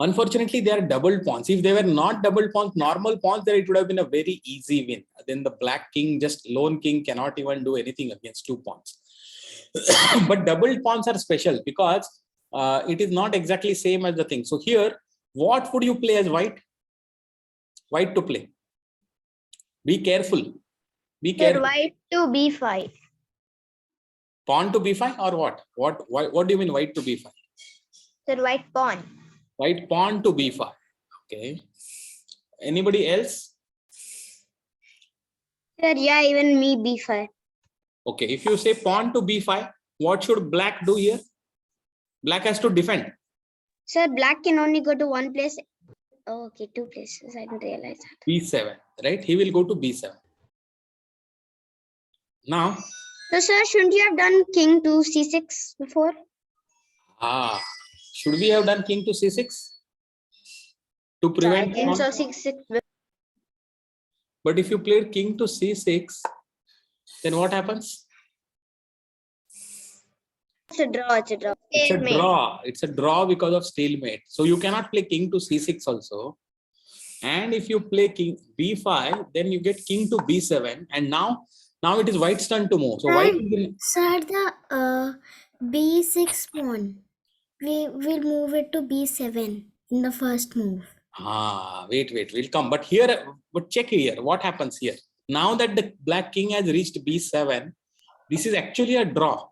Unfortunately, they are double pawns. If they were not double pawns, normal pawns, then it would have been a very easy win. Then the black king, just lone king, cannot even do anything against two pawns. But double pawns are special because it is not exactly same as the thing. So here, what would you play as white? White to play. Be careful. Be careful. White to b5. Pawn to b5 or what? What do you mean white to b5? Sir, white pawn. White pawn to b5. Okay. Anybody else? Sir, yeah, even me b5. Okay. If you say pawn to b5, what should black do here? Black has to defend. Sir, black can only go to one place. Oh, okay, two places. I didn't realize that. b7, right? He will go to b7. Now. So, sir, shouldn't you have done king to c6 before? Should we have done king to c6? To prevent. I think so, c6. But if you played king to c6, then what happens? It's a draw. It's a draw. It's a draw. It's a draw because of stalemate. So you cannot play king to c6 also. And if you play king b5, then you get king to b7. And now it is white's turn to move. So white will... Sir, the b6 pawn, we will move it to b7 in the first move. Wait, we'll come. But check here. What happens here? Now that the black king has reached b7, this is actually a draw.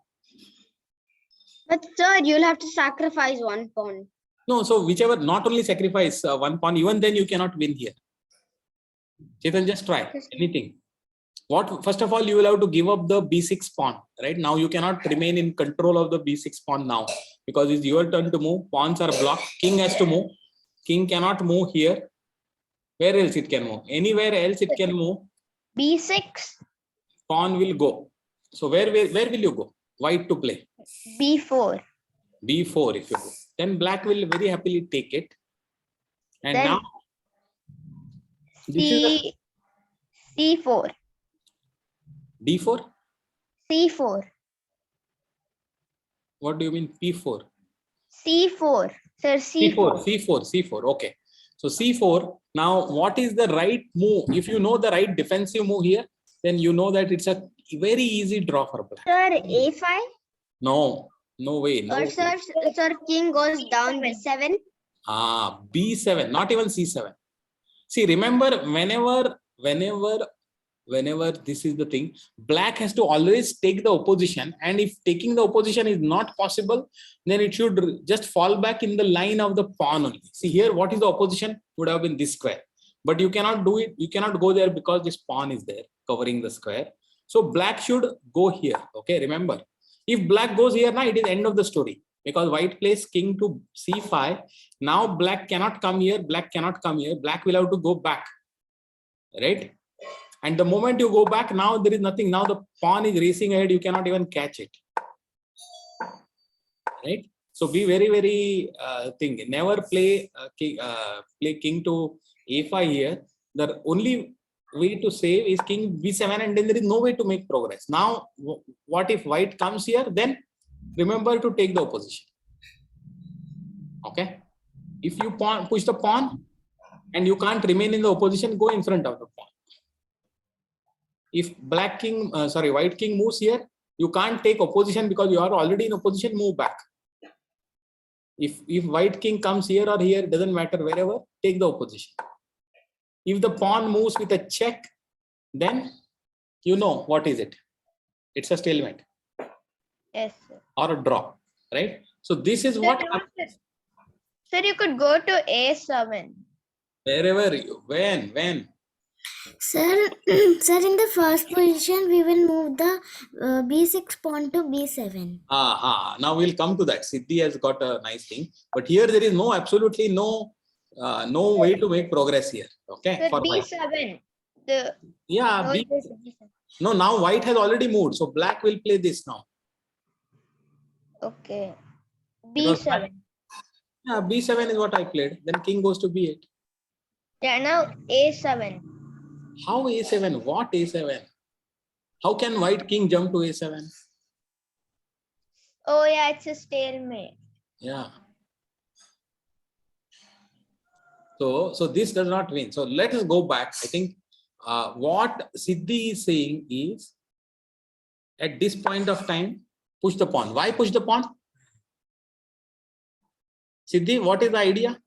But sir, you'll have to sacrifice one pawn. No, so whichever, not only sacrifice one pawn, even then you cannot win here. Chetan, just try anything. First of all, you will have to give up the b6 pawn, right? Now you cannot remain in control of the b6 pawn now because it's your turn to move. Pawns are blocked. King has to move. King cannot move here. Where else it can move? Anywhere else it can move. b6. Pawn will go. So where will you go? White to play. b4. b4 if you go. Then black will very happily take it. And then now this c4. d4? c4. What do you mean p4? c4. Sir, c4. Okay. So c4. Now what is the right move? If you know the right defensive move here, then you know that it's a very easy draw for black. Sir, a5? No way. No or sir, king goes down b7. B7, not even c7. See, remember, whenever this is the thing, black has to always take the opposition, and if taking the opposition is not possible, then it should just fall back in the line of the pawn only. See here, what is the opposition? Would have been this square, but you cannot do it. You cannot go there because this pawn is there covering the square. So black should go here. Okay, remember, if black goes here now, it is end of the story because white plays king to c5. Now black cannot come here. Black cannot come here. Black will have to go back, right? And the moment you go back, now there is nothing. Now the pawn is racing ahead. You cannot even catch it, right? So be very, very never play king to a5 here. The only way to save is king b7, and then there is no way to make progress. Now, what if white comes here? Then remember to take the opposition. Okay. If you push the pawn and you can't remain in the opposition, go in front of the pawn. If white king moves here, you can't take opposition because you are already in opposition. Move back. If white king comes here or here, doesn't matter, wherever, take the opposition. If the pawn moves with a check, then you know what is it? It's a stalemate. Yes, sir. Or a draw, right? So this is what. Sir, you could go to a7. Wherever you, when. Sir, in the first position, we will move the b6 pawn to b7. Now we'll come to that. Siddhi has got a nice thing, but here there is absolutely no way to make progress here. Okay. Sir, for b7. No, now white has already moved, so black will play this now. Okay. b7. B7 is what I played. Then king goes to b8. Yeah, now a7. How a7? What a7? How can white king jump to a7? Oh yeah, it's a stalemate. Yeah. So this does not win. So let us go back. I think what Siddhi is saying is, at this point of time, push the pawn. Why push the pawn? Siddhi, what is the idea?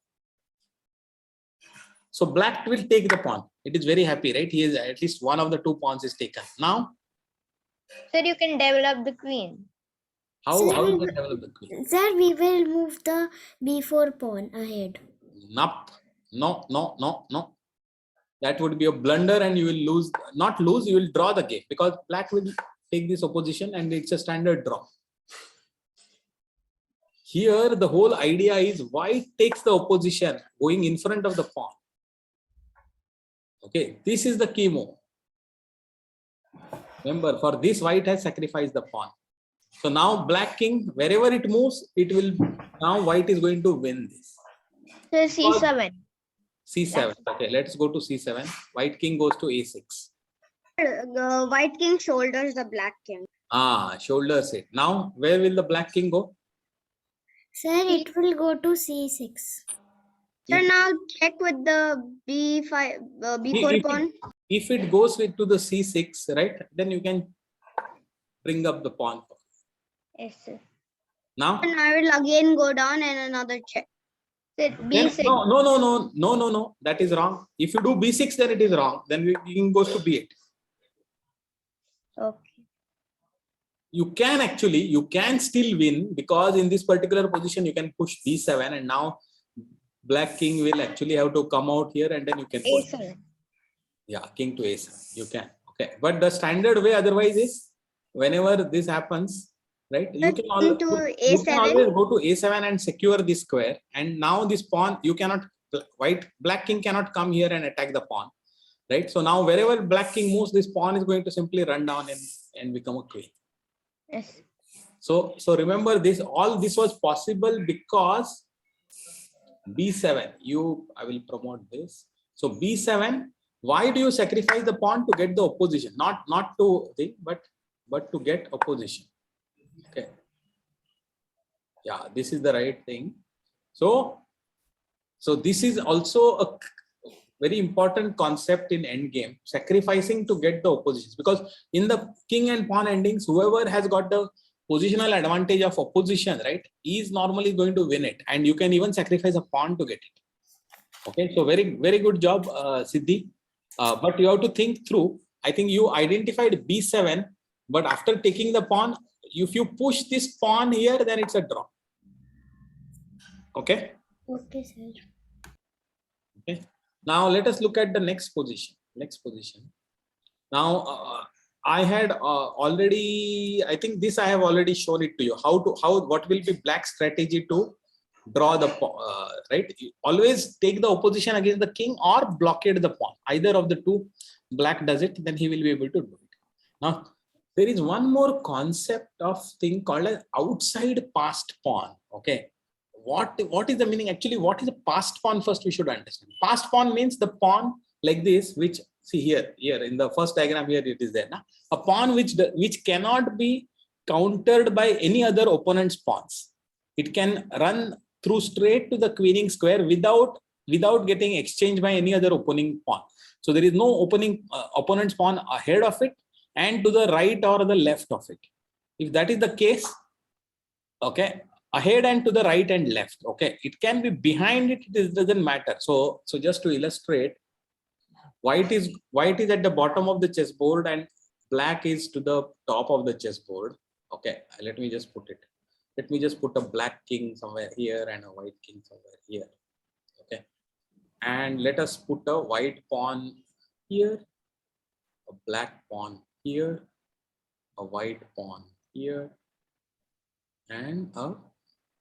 So black will take the pawn. It is very happy, right? He is at least one of the two pawns is taken. Now, Sir, you can develop the queen. how Sir, you we can develop the queen? Sir, we will move the b4 pawn ahead. Nope. No, no, no, no. That would be a blunder, and you will lose. Not lose, you will draw the game, because black will take this opposition, and it's a standard draw. Here, the whole idea is white takes the opposition going in front of the pawn. Okay, this is the key move. Remember, for this, white has sacrificed the pawn. So now black king, wherever it moves, it will, now white is going to win this. Sir, c7. C7. Okay, let's go to C7. White king goes to A6. The white king shoulders the black king. Shoulders it. Now, where will the black king go? Sir, it will go to c6. Sir, now check with the b5, b4 pawn. If it goes to the C6, right, then you can bring up the pawn. Yes, sir. Now, And I will again go down and another check. Sir, then, b6. no, that is wrong. If you do B6, then it is wrong. Then the king goes to B8. Okay. You can still win, because in this particular position, you can push B7, and now black king will actually have to come out here, and then you can push. a7. Yeah, king to A7. You can. Okay. But the standard way otherwise is, whenever this happens, right, you can, king to you can always A7. go to A7 and secure this square. And now this pawn, you cannot, black king cannot come here and attack the pawn. Right. So now wherever black king moves, this pawn is going to simply run down and become a queen. Yes. So remember this, all this was possible because B7, I will promote this. So B7, why do you sacrifice the pawn? To get the opposition, not to think, but to get opposition. Okay. Yeah, this is the right thing. So this is also a very important concept in endgame, sacrificing to get the oppositions, because in the king and pawn endings, whoever has got the positional advantage of opposition, right, is normally going to win it, and you can even sacrifice a pawn to get it. Okay, so very, very good job, Siddhi. But you have to think through. I think you identified B7, but after taking the pawn, if you push this pawn here, then it's a draw. Okay. Okay, sir. Okay. Now let us look at the next position. Now I had already, I think this I have already shown it to you. What will be black strategy to draw the right? You always take the opposition against the king or blockade the pawn. Either of the two, black does it, then he will be able to do it. Now there is one more concept of thing called as outside passed pawn. Okay. What is the meaning? Actually, what is a passed pawn? First, we should understand. Passed pawn means the pawn like this, which, see here in the first diagram here, it is there. Now, a pawn which cannot be countered by any other opponent's pawns. It can run through straight to the queening square without getting exchanged by any other opposing pawn. So there is no opponent's pawn ahead of it and to the right or the left of it. If that is the case, okay, ahead and to the right and left, okay, it can be behind it, it doesn't matter. So just to illustrate, white is at the bottom of the chessboard and black is to the top of the chessboard. Okay, let me just put a black king somewhere here and a white king somewhere here. Okay, and let us put a white pawn here, a black pawn here, a white pawn here, and a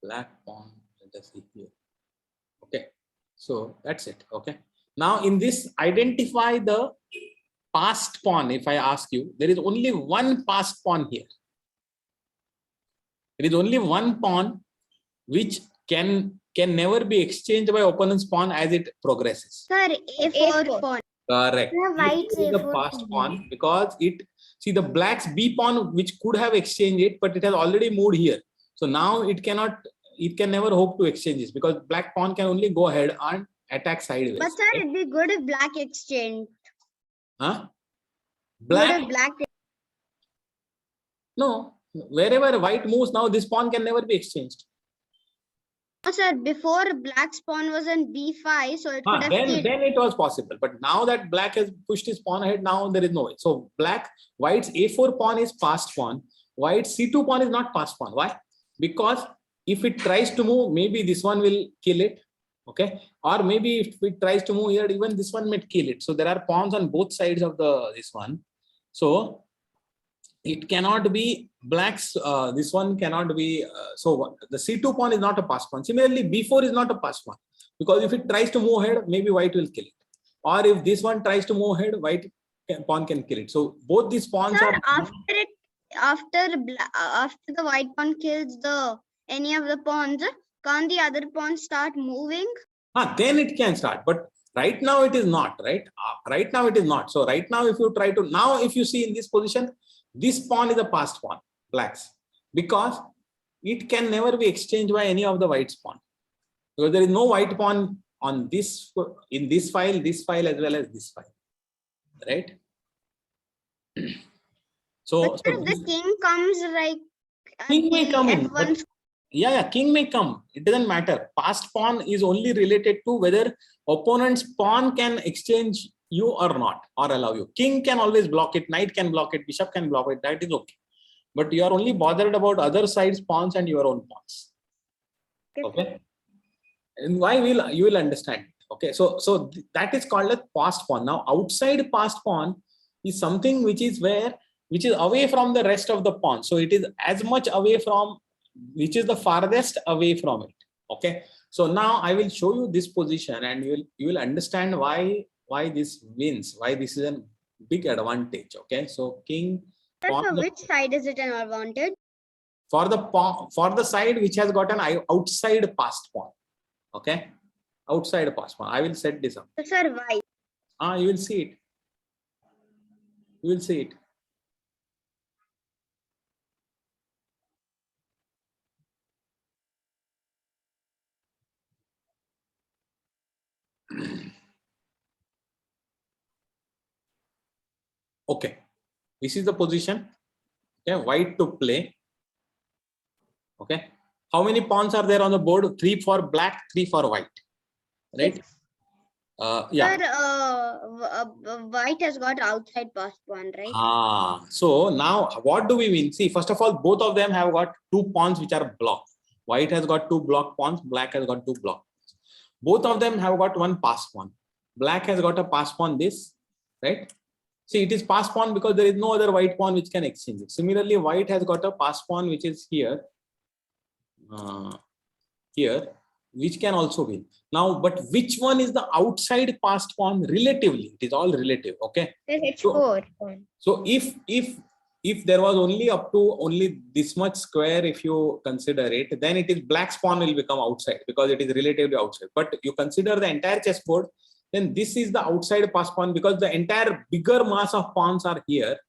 black pawn, let us see here. Okay, so that's it. Okay, now in this, identify the passed pawn. If I ask you, there is only one passed pawn here. There is only one pawn which can never be exchanged by opponent's pawn as it progresses. Sir, A4 pawn. Correct. Yeah, white's This is the A4 passed pawn. pawn, because see the black's B pawn, which could have exchanged it, but it has already moved here. So now it can never hope to exchange this, because black pawn can only go ahead attack sideways. But sir, right? it'd be good if black exchanged. Huh? Good Black? if black. No. Wherever white moves now, this pawn can never be exchanged. No, sir, before black's pawn was on b5, so it could have killed. Then it was possible. But now that black has pushed his pawn ahead, now there is no way. So white's a4 pawn is passed pawn. White's c2 pawn is not passed pawn. Why? Because if it tries to move, maybe this one will kill it. Okay. Or maybe if it tries to move here, even this one might kill it. So there are pawns on both sides of this one. So it cannot be black's, this one cannot be, so the c2 pawn is not a pass pawn. Similarly, b4 is not a pass pawn, because if it tries to move ahead, maybe white will kill it. Or if this one tries to move ahead, pawn can kill it. So both these pawns Sir, are... after the white pawn kills any of the pawns, can't the other pawn start moving? Then it can start, but right now it is not, right? Right now it is not. So right now, if you try to, now if you see in this position, this pawn is a passed pawn, black's, because it can never be exchanged by any of the white's pawn. Because there is no white pawn on this, in this file as well as this file, right? So, But sir, the king comes like king may come in, F1. but yeah, king may come. It doesn't matter. Passed pawn is only related to whether opponent's pawn can exchange you or not, or allow you. King can always block it, knight can block it, bishop can block it. That is okay. But you are only bothered about other side's pawns and your own pawns. Okay. And why you will understand. Okay. So that is called a passed pawn. Now outside passed pawn is something which is away from the rest of the pawn. So it is as much away from, which is the farthest away from it. Okay. So now I will show you this position, and you will understand why this wins, why this is a big advantage. Okay. So king. For which side is it an advantage? For the side which has got an outside passed pawn. Okay. Outside passed pawn. I will set this up. So, sir, why? You will see it. You will see it. Okay, this is the position. Okay, white to play. Okay, how many pawns are there on the board? 3 for black, 3 for white, right? Yeah. Sir, white has got outside passed pawn, right? So now what do we mean? See, first of all, both of them have got 2 pawns which are blocked. White has got 2 block pawns, black has got 2 block pawns. Both of them have got 1 pass pawn. Black has got a pass pawn, this, right? See, it is pass pawn because there is no other white pawn which can exchange it. Similarly, white has got a pass pawn which is here, which can also win. Now, but which one is the outside passed pawn relatively? It is all relative. Okay. It's H4. So if there was only up to only this much square, if you consider it, then it is black's pawn will become outside because it is relatively outside. But you consider the entire chessboard, then this is the outside pass pawn because the entire bigger mass of pawns are here,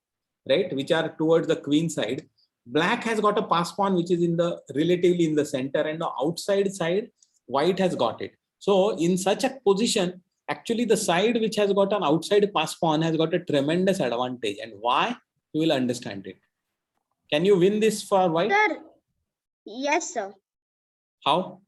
right, which are towards the queen side. Black has got a pass pawn which is in the relatively in the center, and the outside side white has got it. So in such a position, actually the side which has got an outside pass pawn has got a tremendous advantage. And why? You will understand it. Can you win this for white? Sir, yes, sir. How?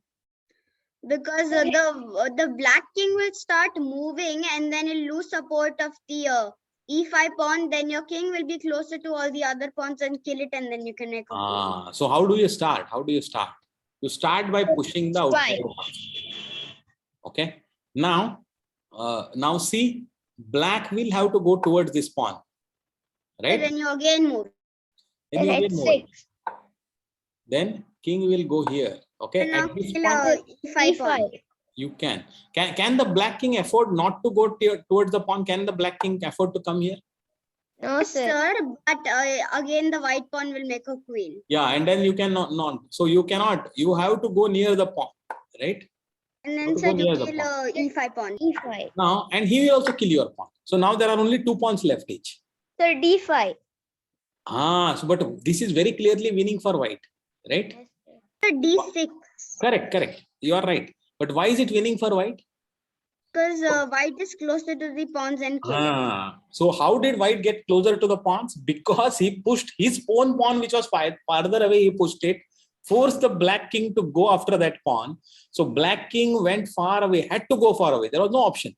Because the black king will start moving and then he'll lose support of the e5 pawn. Then your king will be closer to all the other pawns and kill it, and then you can make a queen. So how do you start? You start by pushing the outside pawn. Okay. Now see, black will have to go towards this pawn, right? Then you again move. Then, you again H6. then king will go here. Okay. Now At this kill point, e5 pawn. you can the black king afford not to go towards the pawn? Can the black king afford to come here? No, Yes, sir. sir, but again the white pawn will make a queen. Yeah, and then you cannot. So you cannot. You have to go near the pawn, right? And then sir, you kill e5 pawn. E5. Now, and he will also kill your pawn. So now there are only 2 pawns left each. Sir, D5. So but this is very clearly winning for white, right? Yes, sir. Sir, d6. Correct. You are right. But why is it winning for white? Because white is closer to the pawns and king. So how did white get closer to the pawns? Because he pushed his own pawn, which was farther away, he pushed it, forced the black king to go after that pawn. So black king went far away, had to go far away. There was no option,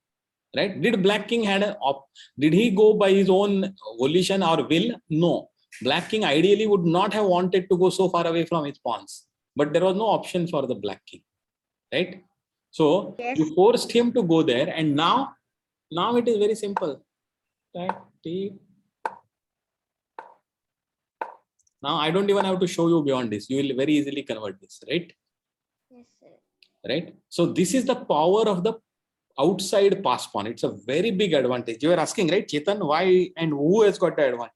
right? Did black king did he go by his own volition or will? No. Black king ideally would not have wanted to go so far away from his pawns, but there was no option for the black king, right? So Yes. you forced him to go there, and now it is very simple. Now I don't even have to show you beyond this. You will very easily convert this, right? Yes, sir. Right. So this is the power of the outside pass pawn. It's a very big advantage. You are asking, right, Chetan, why and who has got the advantage?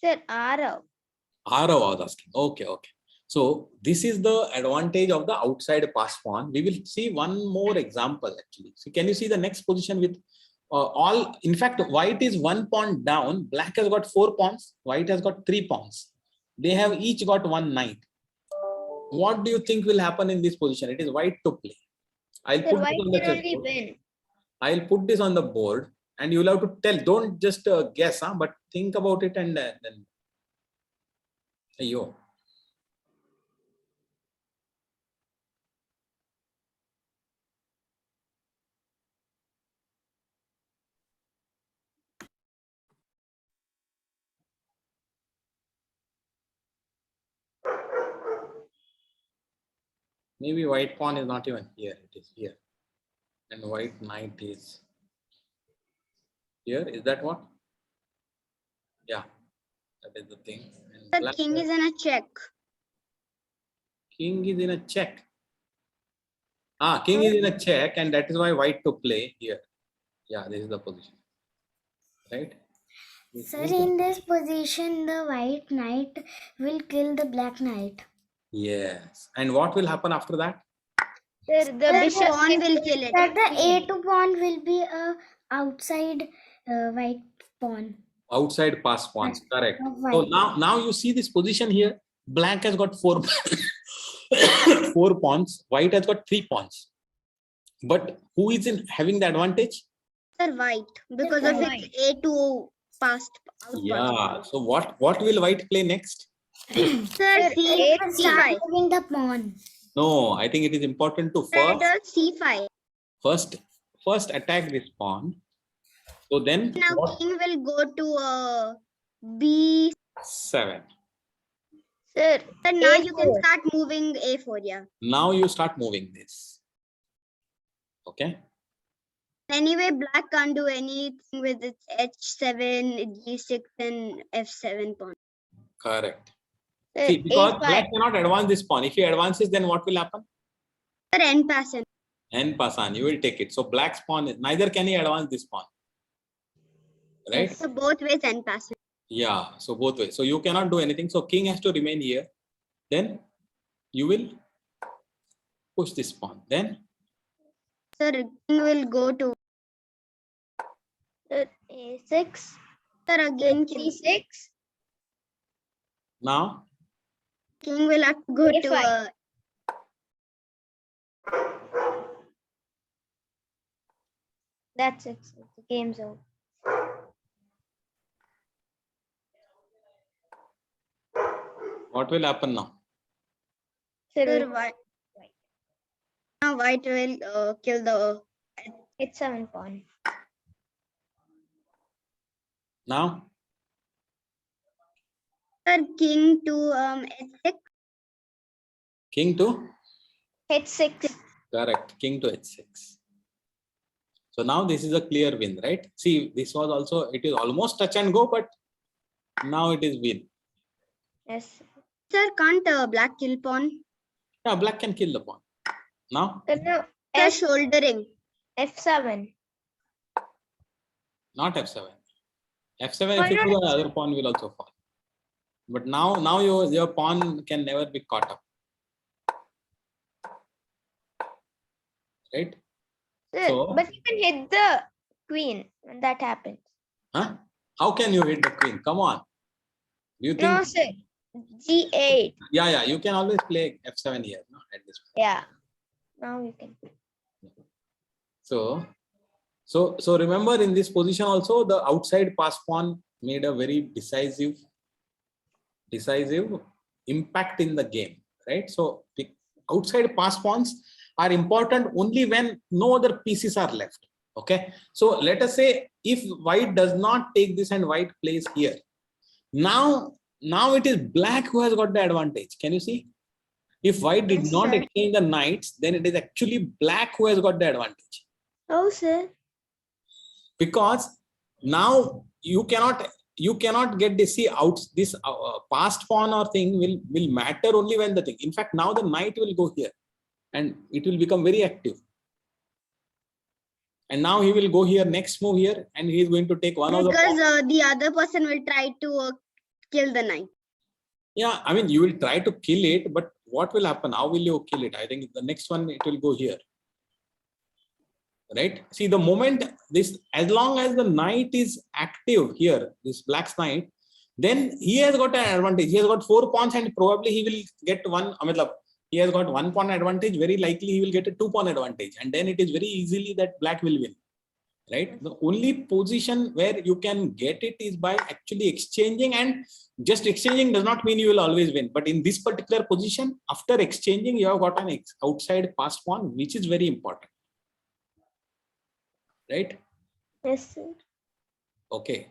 Sir, Arav. Arav was asking. Okay. So this is the advantage of the outside pass pawn. We will see one more example actually. So can you see the next position with all? In fact, white is 1 pawn down. Black has got 4 pawns. White has got 3 pawns. They have each got 1 knight. What do you think will happen in this position? It is white to play. I'll Sir, put this white on the can only chessboard. win. I'll put this on the board, and you'll have to tell. Don't just guess, but think about it and then. Ayyo. Maybe white pawn is not even here. It is here, and white knight is here. Is that what? Yeah, that is the thing. And The black king is in a check. king is in a check. King is in a check, and that is why white to play here. Yeah, this is the position, right? Sir, in this position, the white knight will kill the black knight. Yes. And what will happen after that? Sir, the The bishop pawn will kill it. That the A2 pawn will be a outside white pawn. Outside pass pawns. Correct. White. So now you see this position here. Black has got 4 4 pawns. White has got 3 pawns. But who is in having the advantage? Sir, white. Because of white. its A2 passed out. Yeah. So what will white play next? Sir, Sir, C, A3. Start C5. moving the pawn. No, I think it is important to Sir, C5. first attack this pawn. So then Now what? king will go to B. 7. Sir, Sir, now you can A4. start moving A4, yeah. Now you start moving this. Okay. Anyway, black can't do anything with its H7, G6, and F7 pawn. Correct. Sir, See, because A5. black cannot advance this pawn. If he advances, then what will happen? Sir, N pass. And pasan, you will take it. So black's pawn is neither can he advance this pawn. Right? So both ways N pass. Yeah. So both ways. So you cannot do anything. So king has to remain here. Then you will push this pawn. Then Sir, king will go to. Sir, A6. Sir, again king. C6. now King will have to go to A5. That's it. Sir. The game's over. what will happen now? Sir, Sir, with white. Now white will kill the. H7 pawn. Now Sir, king to H6. king to H6. correct. King to h6. So now this is a clear win, right? See, this was also it is almost touch and go, but now it is win. Yes. Sir, can't black kill pawn? Yeah, black can kill the pawn. Now Sir, now Sir, shouldering. F7. not f7. F7 Why if you not do, the other pawn will also fall. But now your pawn can never be caught up. Right? Sir, So- but you can hit the queen when that happens. Huh? How can you hit the queen? Come on. Do you think? No, sir. G8. Yeah. You can always play f7 here. No, at this point. Yeah. Now you can. So So remember, in this position also, the outside pass pawn made a very decisive impact in the game, right? So the outside pass pawns are important only when no other pieces are left. Okay, so let us say if white does not take this and white plays here, now it is black who has got the advantage. Can you see? If white did Yes, not sir. exchange the knights, then it is actually black who has got the advantage, Oh, sir. because now you cannot get this, see out this past pawn or thing will matter only when the thing. In fact, now the knight will go here and it will become very active. And now he will go here, next move here, and he is going to take one of the Because pawns. the other person will try to kill the knight. Yeah, I mean, you will try to kill it, but what will happen? How will you kill it? I think the next one, it will go here. Right? See, the moment this, as long as the knight is active here, this black's knight, then he has got an advantage. He has got 4 pawns and probably he will get one. He has got 1 pawn advantage. Very likely he will get a 2 pawn advantage. And then it is very easily that black will win. Right? The only position where you can get it is by actually exchanging, and just exchanging does not mean you will always win. But in this particular position, after exchanging, you have got an outside pass pawn, which is very important. Right? Yes, sir. Okay.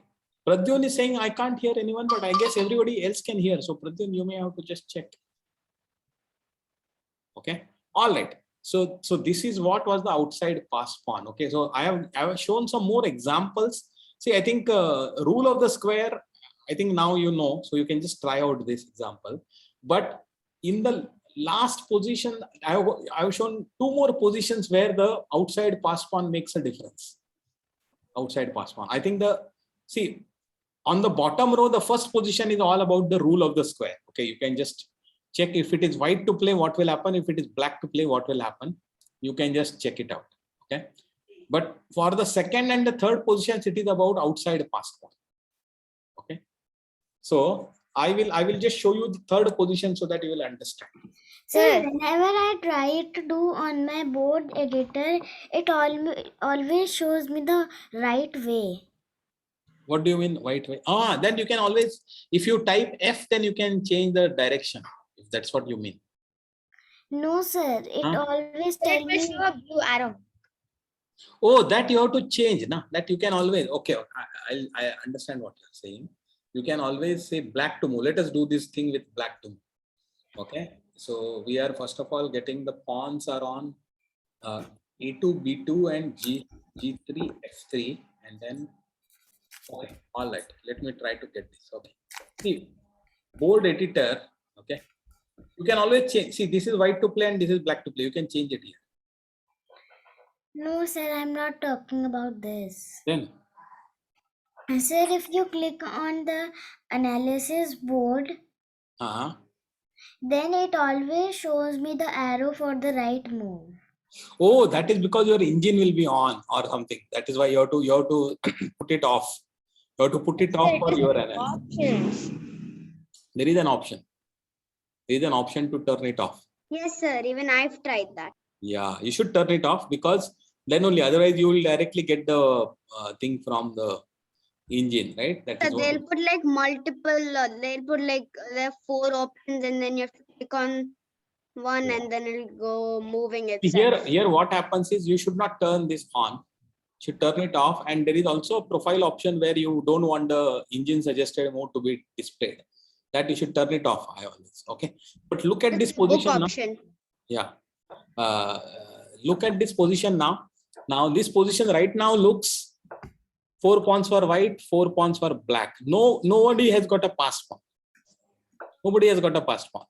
Pradyun is saying, I can't hear anyone, but I guess everybody else can hear. So Pradyun, you may have to just check. Okay. All right. So this is what was the outside pass pawn. Okay. So I have shown some more examples. See, I think rule of the square, I think now you know, so you can just try out this example. But in the last position, I have shown 2 more positions where the outside pass pawn makes a difference. Outside pass pawn. I think see, on the bottom row, the first position is all about the rule of the square. Okay, you can just check if it is white to play, what will happen. If it is black to play, what will happen. You can just check it out. Okay, but for the second and the third positions, it is about outside pass pawn. Okay, so I will just show you the third position so that you will understand. So Sir. whenever I try to do on my board editor, it always shows me the right way. What do you mean white way? Then you can always, if you type F, then you can change the direction, if that's what you mean. No, sir. It Huh? always Sir, tell it will me. show a blue arrow. Oh, that you have to change. Nah? That you can always, okay, I understand what you're saying. You can always say black to move. Let us do this thing with black to move. Okay, so we are first of all getting the pawns are on E2, B2 and G3, F3, and then, okay, all right, let me try to get this. Okay, see, board editor, okay, you can always change. See, this is white to play and this is black to play. You can change it here. No, sir. I'm not talking about this. Then, Sir, if you click on the analysis board, then it always shows me the arrow for the right move. oh, that is because your engine will be on or something. That is why you have to put it off. You have to put it off for your analysis. Options. There is an option. There is an option to turn it off. Yes, sir. Even I've tried that. Yeah, you should turn it off, because then only, otherwise you will directly get the thing from the engine, right? That So is what. they'll put like multiple, they'll put like there are 4 options and then you have to click on one and then it'll go moving itself. Here what happens is you should not turn this on. You should turn it off, and there is also a profile option where you don't want the engine suggested mode to be displayed. That you should turn it off. I always, okay. But look at this Book position now. option. Yeah. Look at this position now. Now this position right now looks 4 pawns for white, 4 pawns for black. Nobody has got a pass pawn. Nobody has got a pass pawn.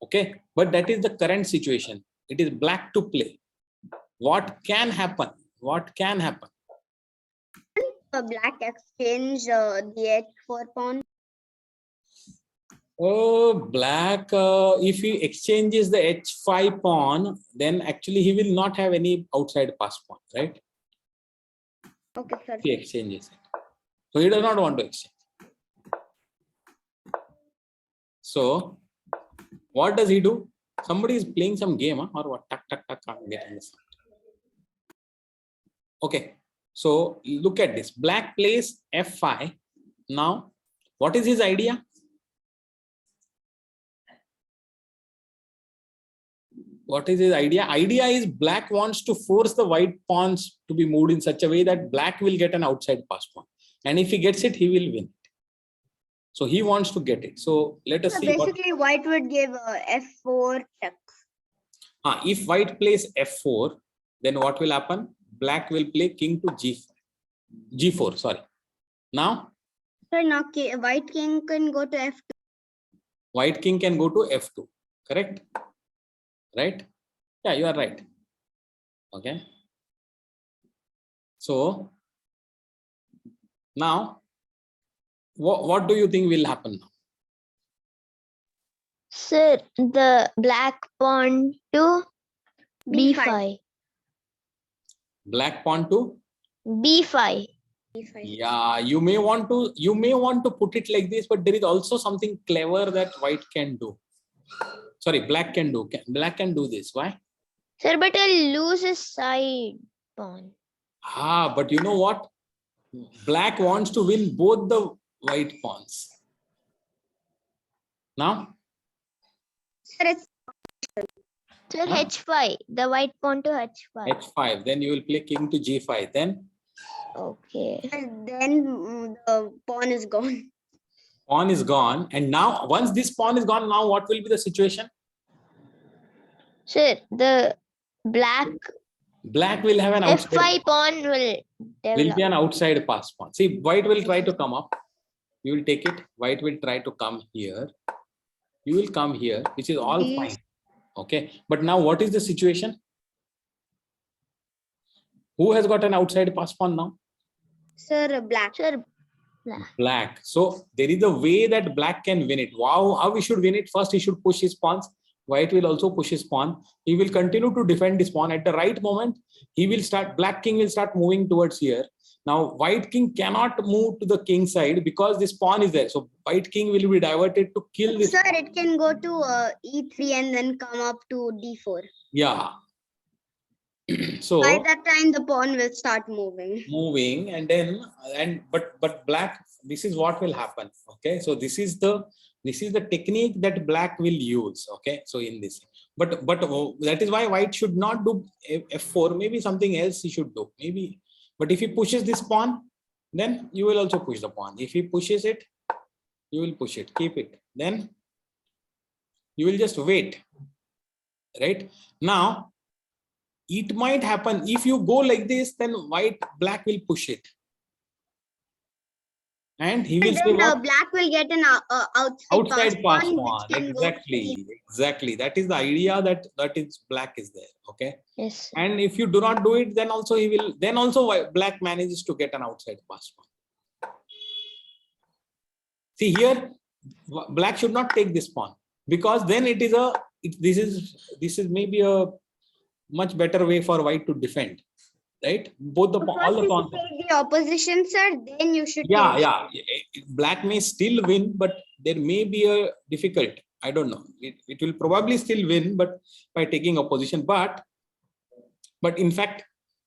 Okay, but that is the current situation. It is black to play. What can happen? What can happen? Black exchange the H4 pawn. Oh, black, if he exchanges the H5 pawn, then actually he will not have any outside pass pawn, right? Okay, sir. He exchanges it. So he does not want to exchange. So what does he do? Somebody is playing some game, or what? Tuck, tuck, tuck, I'm getting this. Okay. So look at this. Black plays f5. Now, what is his idea? What is his idea? Idea is black wants to force the white pawns to be moved in such a way that black will get an outside pass pawn. And if he gets it, he will win. So he wants to get it. So let us So see. basically, white would give f4 check. If white plays f4, then what will happen? Black will play king to g4. Sorry. Now, So now white king can go to f2. white king can go to f2. Correct? Right? Yeah, you are right. Okay. So now, what do you think will happen now? Sir, the black pawn to b5. Black pawn to b5. yeah, you may want to put it like this, but there is also something clever that white can do. Sorry, black can do. Black can do this. Why? Sir, but I'll lose his side pawn. But you know what? Black wants to win both the white pawns. Now, Sir, it's Sir, Huh? h5. The white pawn to h5. h5. Then you will play king to g5. Then Okay. and then the pawn is gone. pawn is gone. And now, once this pawn is gone, now what will be the situation? Sir, the black Black will have an outside. f5 pawn will Will develop. be an outside pass pawn. See, white will try to come up. You will take it. White will try to come here. You will come here, which is all Yes. fine. Okay. But now what is the situation? Who has got an outside pass pawn now? Sir, black. Sir, black. Black. So there is a way that black can win it. Wow, how we should win it? First, he should push his pawns. White will also push his pawn. He will continue to defend his pawn. At the right moment, he will start. Black king will start moving towards here. Now, white king cannot move to the king side because this pawn is there. So white king will be diverted to kill this. Sir, it can go to e3 and then come up to d4. Yeah. So By that time, the pawn will start moving. moving, and then but black, this is what will happen. Okay, so this is the technique that black will use. Okay, so in this, but that is why white should not do f4. Maybe something else he should do, maybe. But if he pushes this pawn, then you will also push the pawn. If he pushes it, you will push it, keep it. Then you will just wait. Right now, it might happen if you go like this, then black will push it. And he will say Then what? black will get an Outside pass pawn, pawn. which can go to Exactly. That is the idea that is black is there. Okay. Yes. And if you do not do it, then also black manages to get an outside pass pawn. See here, black should not take this pawn, because then this is maybe a much better way for white to defend, right? Both the all the pawns. take the opposition, sir. Then you should. Yeah. Black may still win, but there may be a difficult. I don't know. It will probably still win, but by taking opposition. But in fact,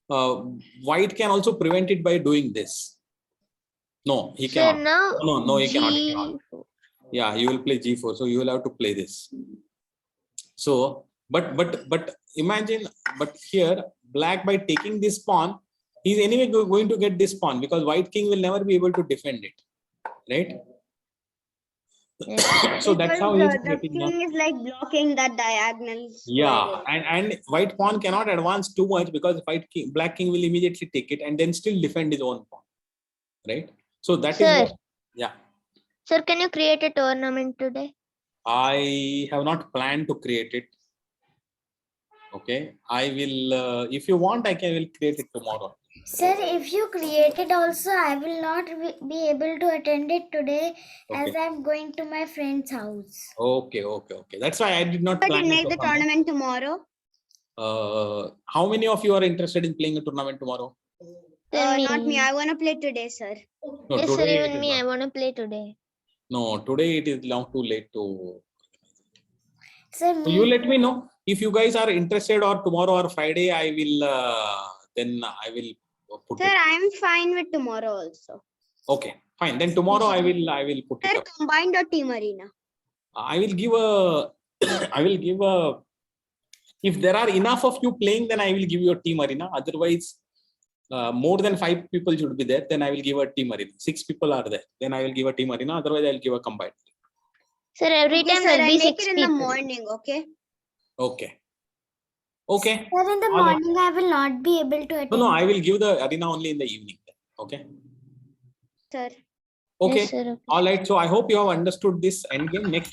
white can also prevent it by doing this. No, he Sir, cannot. now No, he cannot. G4. Yeah, you will play g4, so you will have to play this. So, but imagine, but here black, by taking this pawn, he's anyway going to get this pawn, because white king will never be able to defend it, right? Yes. So that's how he's the getting up. king is like blocking that diagonal. Yeah, and white pawn cannot advance too much, because black king will immediately take it and then still defend his own pawn, right? So that Sir. is what, yeah. Sir, can you create a tournament today? I have not planned to create it. Okay, I will. If you want, will create it tomorrow. Sir, if you create it also, I will not be able to attend it today, as Okay. I'm going to my friend's house. Okay. That's why I did not But plan you it make the tournament tomorrow. How many of you are interested in playing a tournament tomorrow? Not me. I want to play today, sir. No, Yes, sir, today it even is me. not. I want to play today. No, today it is now too late to. Sir, So you let me know if you guys are interested, or tomorrow or Friday I will. Then I will put Sir, it. I'm fine with tomorrow also. Okay, fine. Then tomorrow I will put it Sir, up. combined or team arena? I will give a I will give a, if there are enough of you playing, then I will give you a team arena. Otherwise, more than 5 people should be there. Then I will give a team arena. 6 people are there. Then I will give a team arena. Otherwise, I will give a combined. Sir, every Okay, time sir, there'll I'll be make 6 it in the people. morning, okay? Okay. Okay. Sir, in the All right. morning I will not be able to attend. No, I will give the arena only in the evening. Okay. Sir. Okay. Yes, sir. Okay. All right. So I hope you have understood this endgame. Next week.